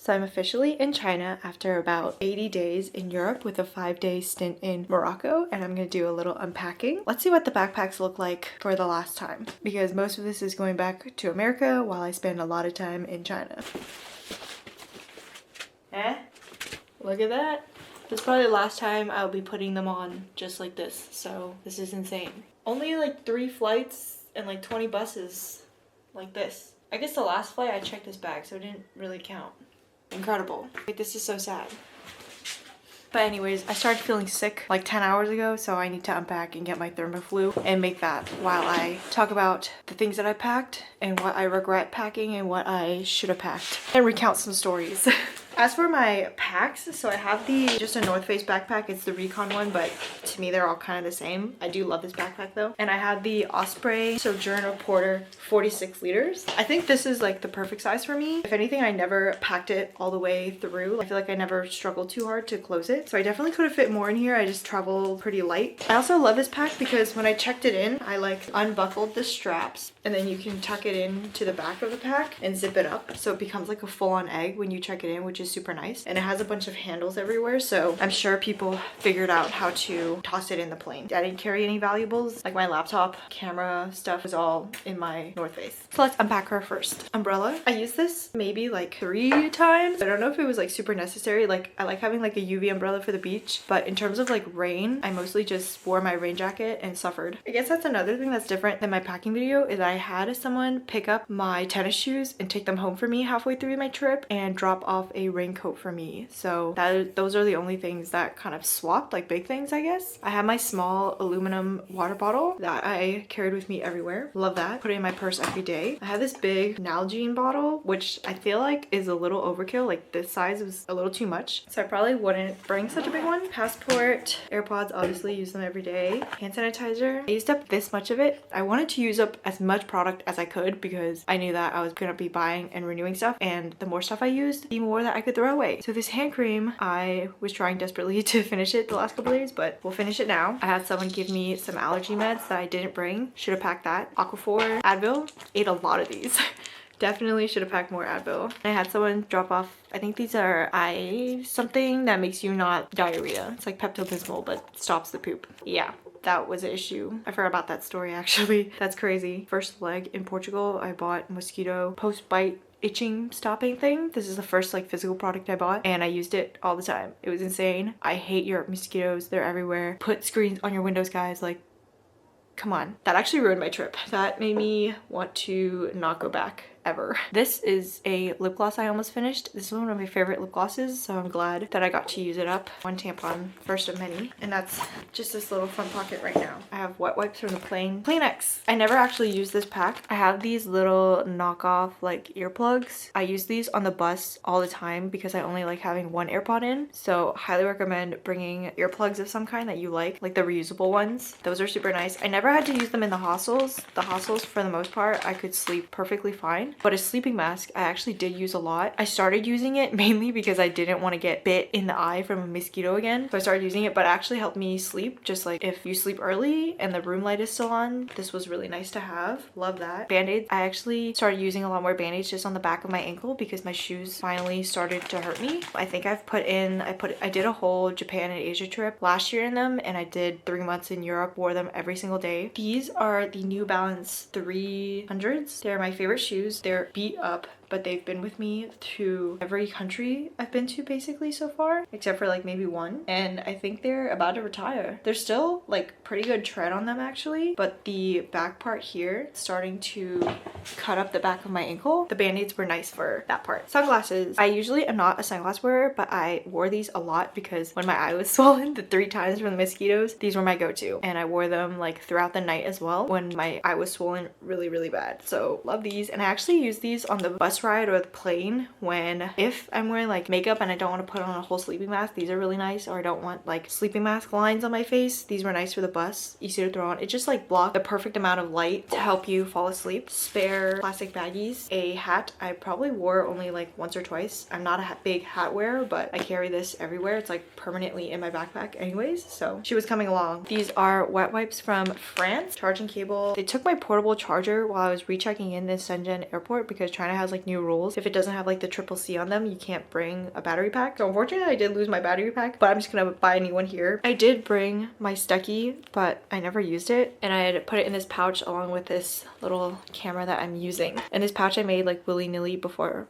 So I'm officially in China after about 80 days in Europe with a 5-day stint in Morocco, and I'm gonna do a little unpacking. Let's see what the backpacks look like for the last time, because most of this is going back to America while I spend a lot of time in China. Look at that. This is probably the last time I'll be putting them on just like this, so this is insane. Only like 3 flights and like 20 buses like this. I guess the last flight I checked this bag, so it didn't really count. Incredible. Like, this is so sad. But anyways, I started feeling sick like 10 hours ago, so I need to unpack and get my Thermoflu and make that while I talk about the things that I packed and what I regret packing and what I should have packed and recount some stories. As for my packs, so I have just a North Face backpack. It's the Recon one, but to me they're all kind of the same. I do love this backpack though. And I have the Osprey Sojourn Porter 46 liters. I think this is like the perfect size for me. If anything, I never packed it all the way through. I feel like I never struggled too hard to close it. So I definitely could have fit more in here. I just travel pretty light. I also love this pack because when I checked it in, I like unbuckled the straps and then you can tuck it in to the back of the pack and zip it up. So it becomes like a full-on egg when you check it in, which is super nice. And it has a bunch of handles everywhere, so I'm sure people figured out how to toss it in the plane. I didn't carry any valuables, like my laptop, camera stuff was all in my North Face. So let's unpack her first. Umbrella. I used this maybe like 3 times. I don't know if it was like super necessary. Like, I like having like a UV umbrella for the beach, but in terms of like rain, I mostly just wore my rain jacket and suffered. I guess that's another thing that's different than my packing video, is I had someone pick up my tennis shoes and take them home for me halfway through my trip and drop off a raincoat for me. So those are the only things that kind of swapped, like big things, I guess. I have my small aluminum water bottle that I carried with me everywhere. Love that. Put it in my purse every day. I have this big Nalgene bottle, which I feel like is a little overkill. Like, this size was a little too much, so I probably wouldn't bring such a big one. Passport, AirPods, obviously use them every day. Hand sanitizer. I used up this much of it. I wanted to use up as much product as I could because I knew that I was gonna be buying and renewing stuff, and the more stuff I used, the more that I could throw away. So this hand cream, I was trying desperately to finish it the last couple days, but we'll finish it now. I had someone give me some allergy meds that I didn't bring. Should have packed that. Aquaphor, Advil. Ate a lot of these. Definitely should have packed more Advil. I had someone drop off, I think these are something that makes you not diarrhea. It's like Pepto-Bismol, but stops the poop. Yeah. That was an issue. I forgot about that story actually. That's crazy. First leg in Portugal, I bought mosquito post-bite itching stopping thing. This is the first like physical product I bought, and I used it all the time. It was insane. I hate Europe mosquitoes. They're everywhere. Put screens on your windows, guys. Like, come on. That actually ruined my trip. That made me want to not go back ever. This is a lip gloss I almost finished. This is one of my favorite lip glosses, so I'm glad that I got to use it up. One tampon, first of many, and that's just this little front pocket right now. I have wet wipes from the plane. Kleenex. I never actually use this pack. I have these little knockoff like earplugs. I use these on the bus all the time because I only like having one AirPod in, so highly recommend bringing earplugs of some kind that you like the reusable ones. Those are super nice. I never had to use them in the hostels. The hostels, for the most part, I could sleep perfectly fine. But a sleeping mask, I actually did use a lot. I started using it mainly because I didn't want to get bit in the eye from a mosquito again. So I started using it, but it actually helped me sleep. Just like if you sleep early and the room light is still on, this was really nice to have. Love that. Band-aids. I actually started using a lot more band-aids just on the back of my ankle because my shoes finally started to hurt me. I think I did a whole Japan and Asia trip last year in them, and I did 3 months in Europe, wore them every single day. These are the New Balance 300s. They're my favorite shoes. They're beat up, but they've been with me to every country I've been to basically so far, except for like maybe one, and I think they're about to retire. There's still like pretty good tread on them actually, but the back part here is starting to cut up the back of my ankle. The band-aids were nice for that part. Sunglasses. I usually am not a sunglass wearer, but I wore these a lot because when my eye was swollen the 3 times from the mosquitoes, these were my go-to, and I wore them like throughout the night as well when my eye was swollen really bad. So love these, and I actually use these on the bus ride or the plane if I'm wearing like makeup and I don't want to put on a whole sleeping mask. These are really nice, or I don't want like sleeping mask lines on my face. These were nice for the bus, easy to throw on. It just like blocked the perfect amount of light to help you fall asleep. Spare wear plastic baggies, a hat I probably wore only like once or twice. I'm not a big hat wearer, but I carry this everywhere. It's like permanently in my backpack anyways, so she was coming along. These are wet wipes from France. Charging cable. They took my portable charger while I was rechecking in this Shenzhen airport because China has like new rules. If it doesn't have like the triple C on them, you can't bring a battery pack. So unfortunately I did lose my battery pack, but I'm just gonna buy a new one here. I did bring my Stucky, but I never used it, and I had put it in this pouch along with this little camera that I'm using. And this pouch I made like willy-nilly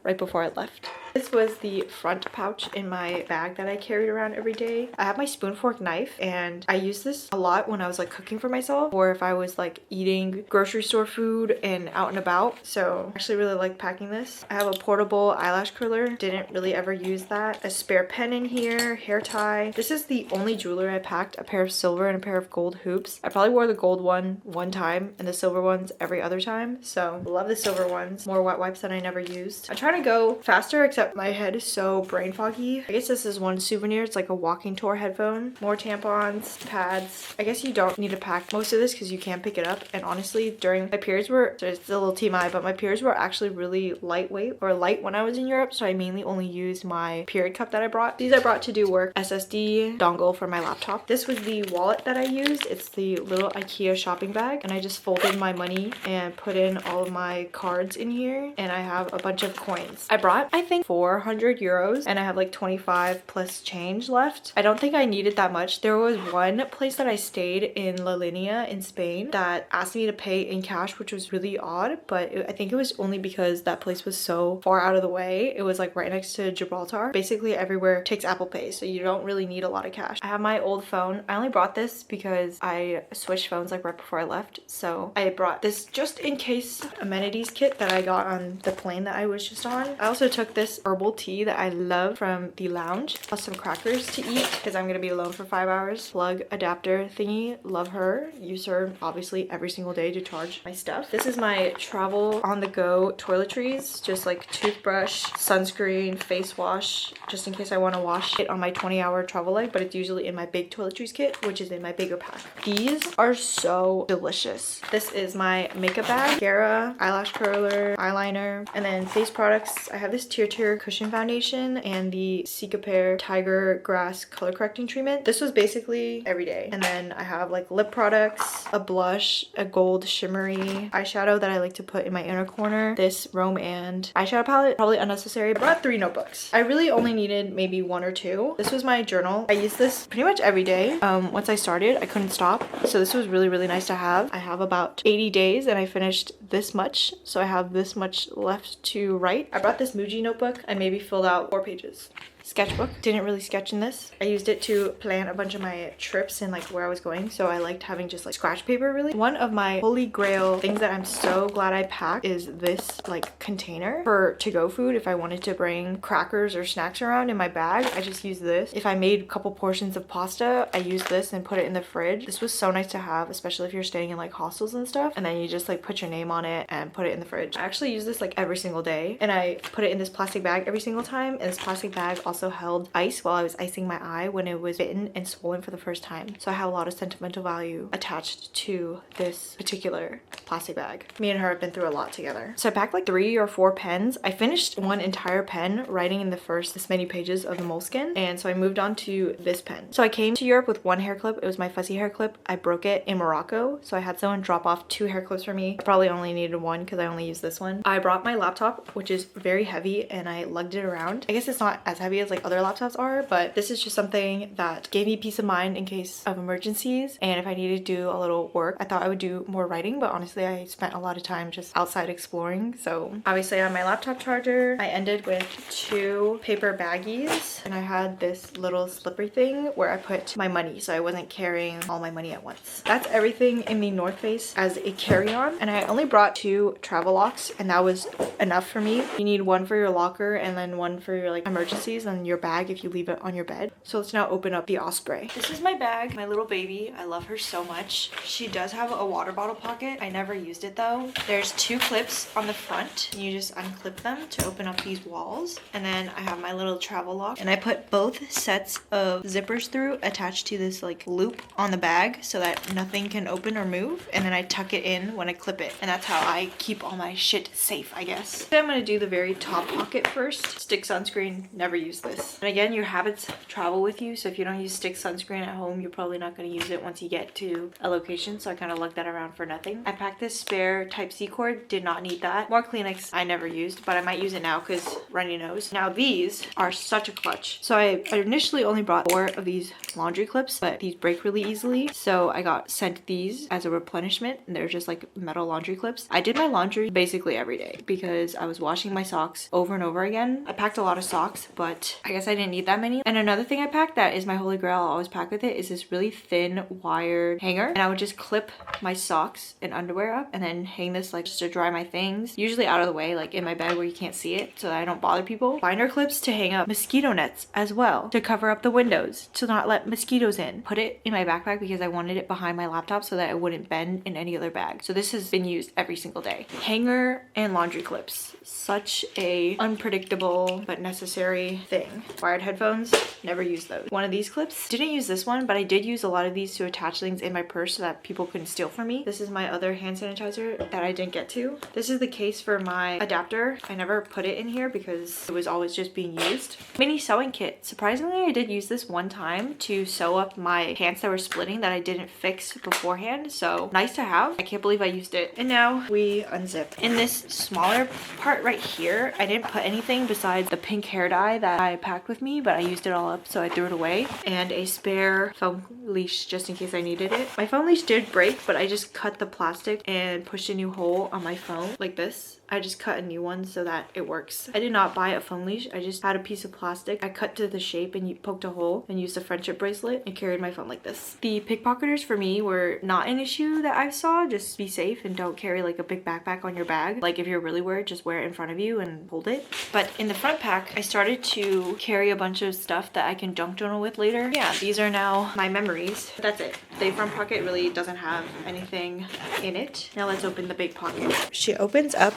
right before I left. This was the front pouch in my bag that I carried around every day. I have my spoon, fork, knife, and I use this a lot when I was like cooking for myself or if I was like eating grocery store food and out and about. So I actually really like packing this. I have a portable eyelash curler. Didn't really ever use that. A spare pen in here, hair tie. This is the only jewelry I packed. A pair of silver and a pair of gold hoops. I probably wore the gold one time and the silver ones every other time. So love the silver ones. More wet wipes that I never used. I try to go faster, except my head is so brain foggy. I guess this is one souvenir. It's like a walking tour headphone. More tampons, pads. I guess you don't need to pack most of this because you can't pick it up. And honestly, during my periods were, it's a little TMI, but my periods were actually really lightweight or light when I was in Europe. So I mainly only used my period cup that I brought. These I brought to do work. SSD dongle for my laptop. This was the wallet that I used. It's the little IKEA shopping bag. And I just folded my money and put in all of my cards in here. And I have a bunch of coins. I brought, I think, 400 euros and I have like 25 plus change left. I don't think I needed that much. There was one place that I stayed in La Linea in Spain that asked me to pay in cash, which was really odd, but I think it was only because that place was so far out of the way. It was like right next to Gibraltar. Basically everywhere takes Apple Pay, so you don't really need a lot of cash. I have my old phone. I only brought this because I switched phones like right before I left, so I brought this just in case amenities kit that I got on the plane that I was just on. I also took this herbal tea that I love from the lounge, plus some crackers to eat because I'm gonna be alone for 5 hours. Plug adapter thingy, love her. Use her obviously every single day to charge my stuff. This is my travel on the go toiletries, just like toothbrush, sunscreen, face wash, just in case I want to wash it on my 20-hour travel leg, but it's usually in my big toiletries kit, which is in my bigger pack. These are so delicious. This is my makeup bag, mascara, eyelash curler, eyeliner, and then face products. I have this Tear cushion foundation and the Cicapair Tiger Grass color correcting treatment. This was basically every day. And then I have like lip products, a blush, a gold shimmery eyeshadow that I like to put in my inner corner, this Rome and eyeshadow palette, probably unnecessary. I brought 3 notebooks. I really only needed maybe 1 or 2. This was my journal. I use this pretty much every day. Once I started, I couldn't stop. So this was really nice to have. I have about 80 days and I finished this much. So I have this much left to write. I brought this Muji notebook. I maybe filled out 4 pages. Sketchbook. Didn't really sketch in this. I used it to plan a bunch of my trips and like where I was going, so I liked having just like scratch paper really. One of my holy grail things that I'm so glad I packed is this like container for to-go food. If I wanted to bring crackers or snacks around in my bag, I just use this. If I made a couple portions of pasta, I use this and put it in the fridge. This was so nice to have, especially if you're staying in like hostels and stuff, and then you just like put your name on it and put it in the fridge. I actually use this like every single day, and I put it in this plastic bag every single time, and this plastic bag also held ice while I was icing my eye when it was bitten and swollen for the first time. So I have a lot of sentimental value attached to this particular plastic bag. Me and her have been through a lot together. So I packed like 3 or 4 pens. I finished one entire pen writing in the first this many pages of the moleskin, and so I moved on to this pen. So I came to Europe with 1 hair clip. It was my fuzzy hair clip. I broke it in Morocco, so I had someone drop off 2 hair clips for me. I probably only needed 1 because I only used this one. I brought my laptop, which is very heavy, and I lugged it around. I guess it's not as heavy as like other laptops are, but this is just something that gave me peace of mind in case of emergencies, and if I needed to do a little work. I thought I would do more writing, but honestly I spent a lot of time just outside exploring. So obviously I have my laptop charger. I ended with 2 paper baggies, and I had this little slippery thing where I put my money so I wasn't carrying all my money at once. That's everything in the North Face as a carry-on, and I only brought 2 travel locks, and that was enough for me. You need 1 for your locker and then 1 for your like emergencies, on your bag if you leave it on your bed. So let's now open up the Osprey. This is my bag, my little baby. I love her so much. She does have a water bottle pocket. I never used it though. There's 2 clips on the front. You just unclip them to open up these walls. And then I have my little travel lock. And I put both sets of zippers through attached to this like loop on the bag so that nothing can open or move. And then I tuck it in when I clip it. And that's how I keep all my shit safe, I guess. So I'm gonna do the very top pocket first. Stick sunscreen, never use this. And again, your habits travel with you. So if you don't use stick sunscreen at home, you're probably not gonna use it once you get to a location. So I kind of lug that around for nothing. I packed this spare Type-C cord, did not need that. More Kleenex I never used, but I might use it now because runny nose. Now these are such a clutch. So I initially only brought 4 of these laundry clips, but these break really easily. So I got sent these as a replenishment, and they're just like metal laundry clips. I did my laundry basically every day because I was washing my socks over and over again. I packed a lot of socks, but I guess I didn't need that many. And another thing I packed that is my holy grail, I'll always pack with it, is this really thin wired hanger. And I would just clip my socks and underwear up and then hang this like just to dry my things, usually out of the way, like in my bed where you can't see it so that I don't bother people. Binder clips to hang up mosquito nets as well to cover up the windows to not let mosquitoes in. Put it in my backpack because I wanted it behind my laptop so that it wouldn't bend in any other bag. So this has been used every single day. Hanger and laundry clips. Such a unpredictable but necessary thing. Wired headphones, never use those. One of these clips, didn't use this one, but I did use a lot of these to attach things in my purse so that people couldn't steal from me. This is my other hand sanitizer that I didn't get to. This is the case for my adapter. I never put it in here because it was always just being used. Mini sewing kit. Surprisingly, I did use this one time to sew up my pants that were splitting that I didn't fix beforehand. So nice to have. I can't believe I used it. And now we unzip. In this smaller part right here, I didn't put anything besides the pink hair dye that I packed with me, but I used it all up so I threw it away. And a spare foam leash just in case I needed it. My foam leash did break, but I just cut the plastic and pushed a new hole on my phone like this. I just cut a new one so that it works. I did not buy a foam leash. I just had a piece of plastic. I cut to the shape and poked a hole and used a friendship bracelet and carried my phone like this. The pickpocketers for me were not an issue that I saw. Just be safe and don't carry like a big backpack on your bag. Like if you're really worried, just wear it in front of you and hold it. But in the front pack, I started to carry a bunch of stuff that I can junk journal with later. Yeah, these are now my memories. That's it. The front pocket really doesn't have anything in it. Now let's open the big pocket. She opens up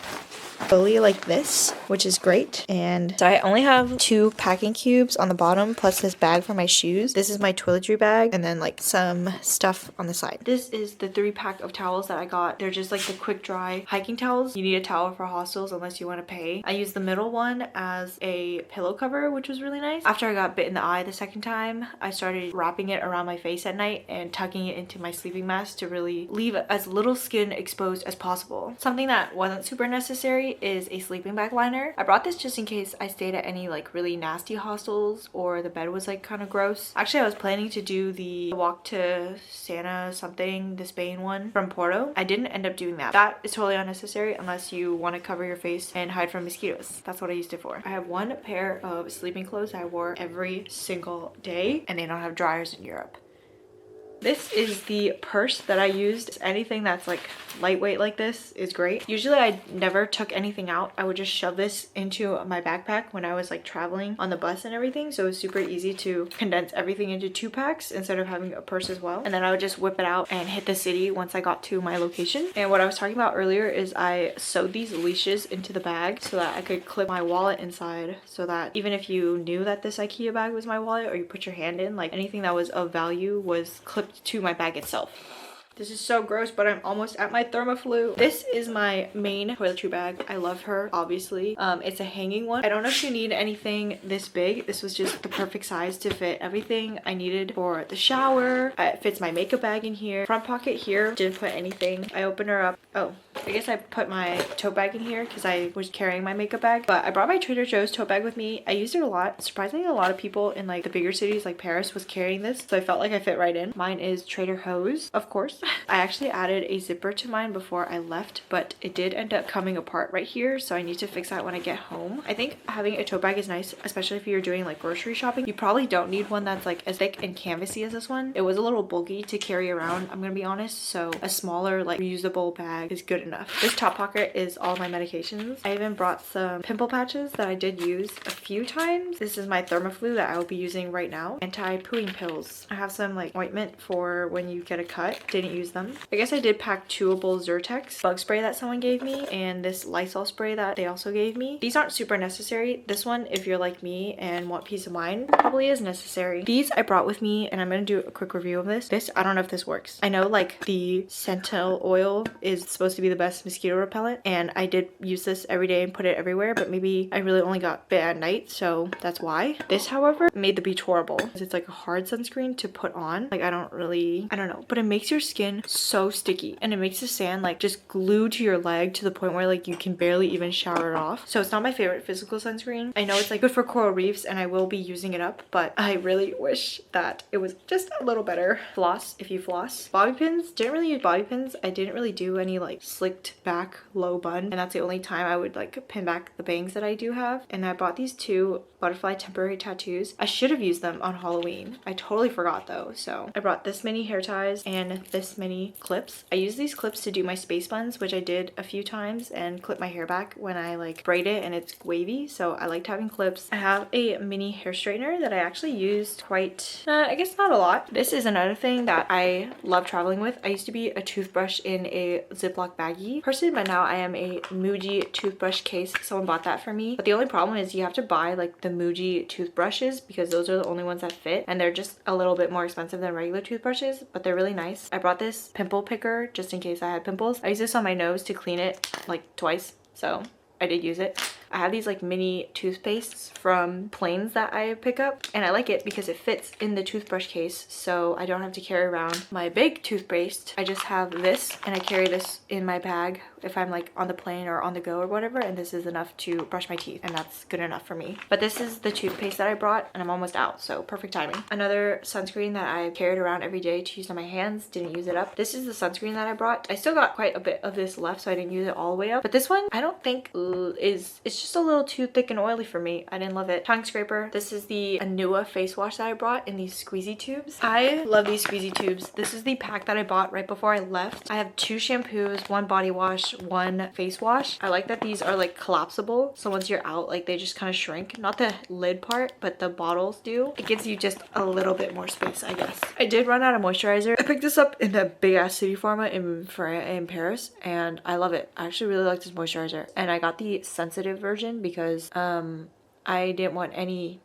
fully like this, which is great. And so I only have 2 packing cubes on the bottom plus this bag for my shoes. This is my toiletry bag and then like some stuff on the side. This is the 3-pack of towels that I got. They're just like the quick dry hiking towels. You need a towel for hostels unless you want to pay. I used the middle one as a pillow cover, which was really nice. After I got bit in the eye the second time, I started wrapping it around my face at night and tucking it into my sleeping mask to really leave as little skin exposed as possible. Something that wasn't super necessary is a sleeping bag liner. I brought this just in case I stayed at any like really nasty hostels or the bed was like kind of gross. Actually, I was planning to do the walk to Santa something, the Spain one from Porto. I didn't end up doing that. That is totally unnecessary unless you want to cover your face and hide from mosquitoes. That's what I used it for. I have 1 pair of sleeping clothes I wore every single day, and they don't have dryers in Europe. This is the purse that I used. Anything that's like lightweight like this is great. Usually I never took anything out. I would just shove this into my backpack when I was like traveling on the bus and everything. So it was super easy to condense everything into 2 packs instead of having a purse as well. And then I would just whip it out and hit the city once I got to my location. And what I was talking about earlier is I sewed these leashes into the bag so that I could clip my wallet inside so that even if you knew that this IKEA bag was my wallet or you put your hand in, like anything that was of value was clipped to my bag itself. This is so gross, but I'm almost at my Thermoflu. This is my main toiletry bag. I love her, obviously. It's a hanging one. I don't know if you need anything this big. This was just the perfect size to fit everything I needed for the shower. It fits my makeup bag in here. Front pocket here, didn't put anything. I opened her up. Oh, I guess I put my tote bag in here because I was carrying my makeup bag. But I brought my Trader Joe's tote bag with me. I used it a lot. Surprisingly, a lot of people in like the bigger cities like Paris was carrying this. So I felt like I fit right in. Mine is Trader Joe's, of course. I actually added a zipper to mine before I left, but it did end up coming apart right here, so I need to fix that when I get home. I think having a tote bag is nice, especially if you're doing like grocery shopping. You probably don't need one that's like as thick and canvasy as this one. It was a little bulky to carry around, I'm gonna be honest, so a smaller like reusable bag is good enough. enough. This top pocket is all my medications. I even brought some pimple patches that I did use a few times. This is my Thermoflu that I will be using right now. Anti-pooing pills. I have some like ointment for when you get a cut. Didn't use them. I guess I did pack chewable Zyrtex bug spray that someone gave me, and this Lysol spray that they also gave me. These aren't super necessary. This one, if you're like me and want peace of mind, probably is necessary. These I brought with me, and I'm gonna do a quick review of this. I don't know if this works. I know like the sentinel oil is supposed to be the best mosquito repellent, and I did use this every day and put it everywhere, but maybe I really only got bit at night, so that's why. This, however, made the beach horrible. It's like a hard sunscreen to put on. Like I don't know, but it makes your skin so sticky, and it makes the sand like just glue to your leg to the point where like you can barely even shower it off. So it's not my favorite physical sunscreen. I know it's like good for coral reefs, and I will be using it up, but I really wish that it was just a little better. Floss, if you floss. Bobby pins, didn't really use bobby pins. I didn't really do any like slicked back low bun, and that's the only time I would like pin back the bangs that I do have. And I bought these two butterfly temporary tattoos. I should have used them on Halloween. I totally forgot though. So I brought this many hair ties and this many clips. I use these clips to do my space buns, which I did a few times, and clip my hair back when I like braid it and it's wavy. So I liked having clips. I have a mini hair straightener that I actually used quite, I guess not a lot. This is another thing that I love traveling with. I used to be a toothbrush in a Ziploc baggie person, but now I am a Muji toothbrush case. Someone bought that for me. But the only problem is you have to buy like the Muji toothbrushes because those are the only ones that fit, and they're just a little bit more expensive than regular toothbrushes, but they're really nice. I brought this pimple picker just in case I had pimples. I use this on my nose to clean it like twice, so I did use it. I have these like mini toothpastes from Planes that I pick up, and I like it because it fits in the toothbrush case, so I don't have to carry around my big toothpaste. I just have this, and I carry this in my bag if I'm like on the plane or on the go or whatever, and this is enough to brush my teeth, and that's good enough for me. But this is the toothpaste that I brought, and I'm almost out, so perfect timing. Another sunscreen that I carried around every day to use on my hands, didn't use it up. This is the sunscreen that I brought. I still got quite a bit of this left, so I didn't use it all the way up, but this one I don't think it's just a little too thick and oily for me. I didn't love it. Tongue scraper. This is the Anua face wash that I brought in these squeezy tubes. I love these squeezy tubes. This is the pack that I bought right before I left. I have 2 shampoos, 1 body wash, 1 face wash. I like that these are like collapsible, so once you're out, like they just kind of shrink. Not the lid part, but the bottles do. It gives you just a little bit more space, I guess. I did run out of moisturizer. I picked this up in the big ass City Pharma in Paris, and I love it. I actually really like this moisturizer, and I got the sensitive version because I didn't want any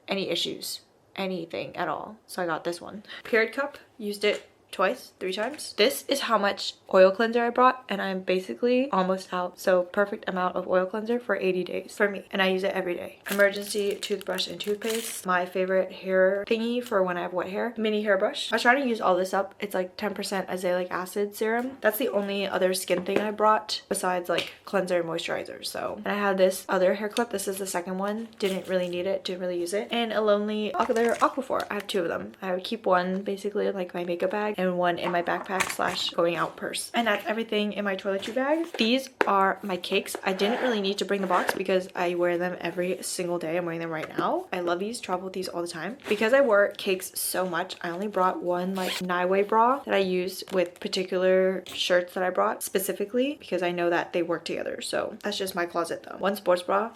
issues, anything at all, so I got this one. Period cup, used it twice, 3 times. This is how much oil cleanser I brought, and I'm basically almost out, so perfect amount of oil cleanser for 80 days for me, and I use it every day. Emergency toothbrush and toothpaste. My favorite hair thingy for when I have wet hair. Mini hairbrush. I was trying to use all this up. It's like 10% azelaic acid serum. That's the only other skin thing I brought besides like cleanser and moisturizer. So, and I have this other hair clip. This is the second one. Didn't really need it, didn't really use it. And a Lonely Ocular Aquaphor. I have 2 of them. I would keep one basically in like my makeup bag, and one in my backpack slash going out purse. And that's everything in my toiletry bag. These are my cakes. I didn't really need to bring the box because I wear them every single day. I'm wearing them right now. I love these, travel with these all the time. Because I wear cakes so much, I only brought one like Naiway bra that I used with particular shirts that I brought specifically because I know that they work together. So that's just my closet though. One sports bra.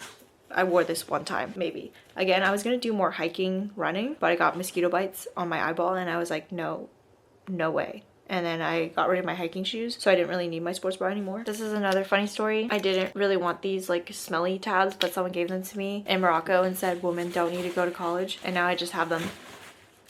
I wore this one time, maybe. Again, I was gonna do more hiking, running, but I got mosquito bites on my eyeball, and I was like, no way. And then I got rid of my hiking shoes, so I didn't really need my sports bra anymore. This is another funny story. I didn't really want these like smelly tabs, but someone gave them to me in Morocco and said women don't need to go to college, and now I just have them.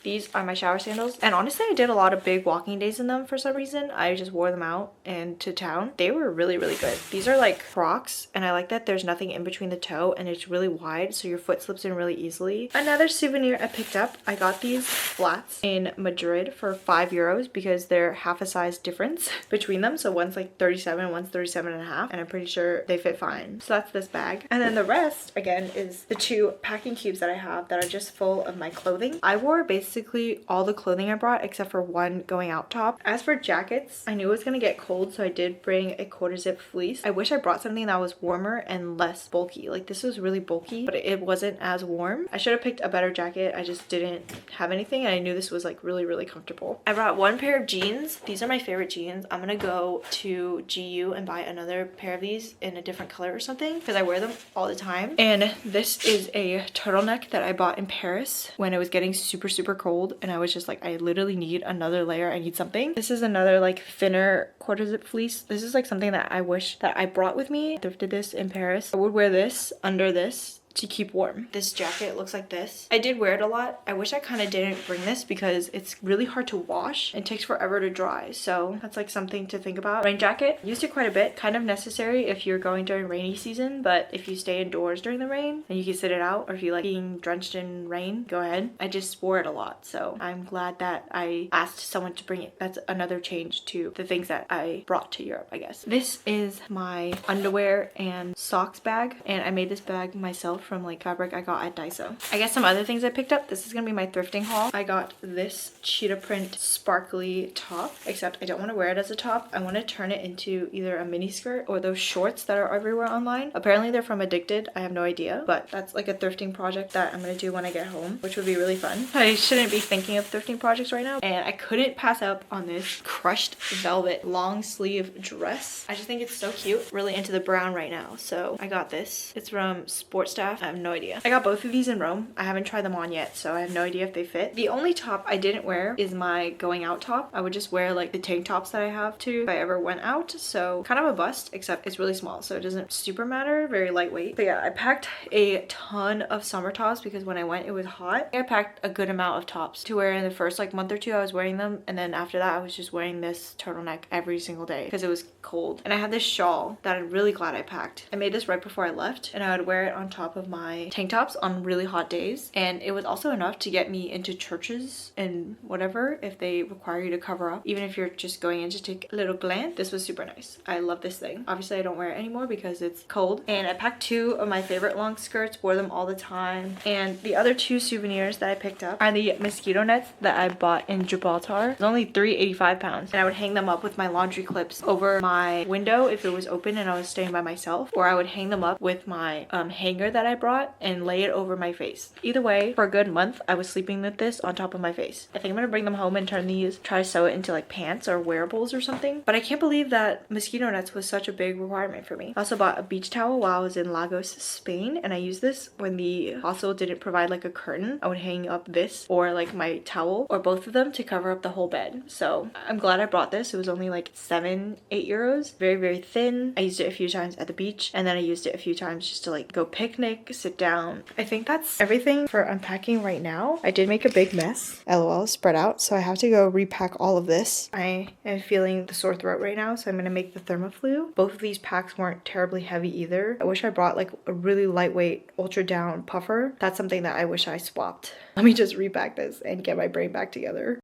These are my shower sandals, and honestly I did a lot of big walking days in them for some reason. I just wore them out and to town. They were really good. These are like Crocs, and I like that there's nothing in between the toe, and it's really wide so your foot slips in really easily. Another souvenir I picked up, I got these flats in Madrid for €5 because they're half a size difference between them. So one's like 37, one's 37.5, and I'm pretty sure they fit fine. So that's this bag. And then the rest again is the 2 packing cubes that I have that are just full of my clothing. I wore basically basically all the clothing I brought except for one going out top. As for jackets, I knew it was gonna get cold, so I did bring a quarter zip fleece. I wish I brought something that was warmer and less bulky. Like this was really bulky, but it wasn't as warm. I should have picked a better jacket. I just didn't have anything, and I knew this was like really comfortable. I brought one pair of jeans. These are my favorite jeans. I'm gonna go to GU and buy another pair of these in a different color or something because I wear them all the time. And this is a turtleneck that I bought in Paris when it was getting super cold, and I was just like, I literally need another layer. I need something. This is another like thinner quarter zip fleece. This is like something that I wish that I brought with me. I thrifted this in Paris. I would wear this under this to keep warm. This jacket looks like this. I did wear it a lot. I wish I kind of didn't bring this because it's really hard to wash and takes forever to dry, so that's like something to think about. Rain jacket, used it quite a bit. Kind of necessary if you're going during rainy season, but if you stay indoors during the rain and you can sit it out, or if you like being drenched in rain, go ahead. I just wore it a lot, so I'm glad that I asked someone to bring it. That's another change to the things that I brought to Europe, I guess. This is my underwear and socks bag, and I made this bag myself from like fabric I got at Daiso. I guess some other things I picked up. This is gonna be my thrifting haul. I got this cheetah print sparkly top, except I don't want to wear it as a top. I want to turn it into either a mini skirt or those shorts that are everywhere online. Apparently they're from Addicted. I have no idea, but that's like a thrifting project that I'm gonna do when I get home, which would be really fun. I shouldn't be thinking of thrifting projects right now, and I couldn't pass up on this crushed velvet long sleeve dress. I just think it's so cute. Really into the brown right now, so I got this. It's from Sport Staff. I have no idea. I got both of these in Rome. I haven't tried them on yet, so I have no idea if they fit. The only top I didn't wear is my going out top. I would just wear like the tank tops that I have too if I ever went out, so kind of a bust, except it's really small, so it doesn't super matter. Very lightweight. But yeah, I packed a ton of summer tops because when I went it was hot. I packed a good amount of tops to wear in the first like month or two. I was wearing them, and then after that I was just wearing this turtleneck every single day because it was cold. And I had this shawl that I'm really glad I packed. I made this right before I left, and I would wear it on top of my tank tops on really hot days, and it was also enough to get me into churches and whatever if they require you to cover up, even if you're just going in to take a little glance. This was super nice. I love this thing. Obviously I don't wear it anymore because it's cold, and I packed two of my favorite long skirts, wore them all the time. And the other two souvenirs that I picked up are the mosquito nets that I bought in Gibraltar. It's only £3.85, and I would hang them up with my laundry clips over my window if it was open and I was staying by myself, or I would hang them up with my hanger that I brought and lay it over my face. Either way, for a good month I was sleeping with this on top of my face. I think I'm gonna bring them home and try to sew it into like pants or wearables or something. But I can't believe that mosquito nets was such a big requirement for me. I also bought a beach towel while I was in Lagos, Spain, and I used this when the hostel didn't provide like a curtain. I would hang up this or like my towel or both of them to cover up the whole bed. So I'm glad I brought this. It was only like 7-8 euros. Very thin. I used it a few times at the beach, and then I used it a few times just to like go picnic, sit down. I think that's everything for unpacking right now. I did make a big mess. LOL, spread out. So I have to go repack all of this. I am feeling the sore throat right now, so I'm gonna make the Thermoflu. Both of these packs weren't terribly heavy either. I wish I brought like a really lightweight ultra down puffer. That's something that I wish I swapped. Let me just repack this and get my brain back together.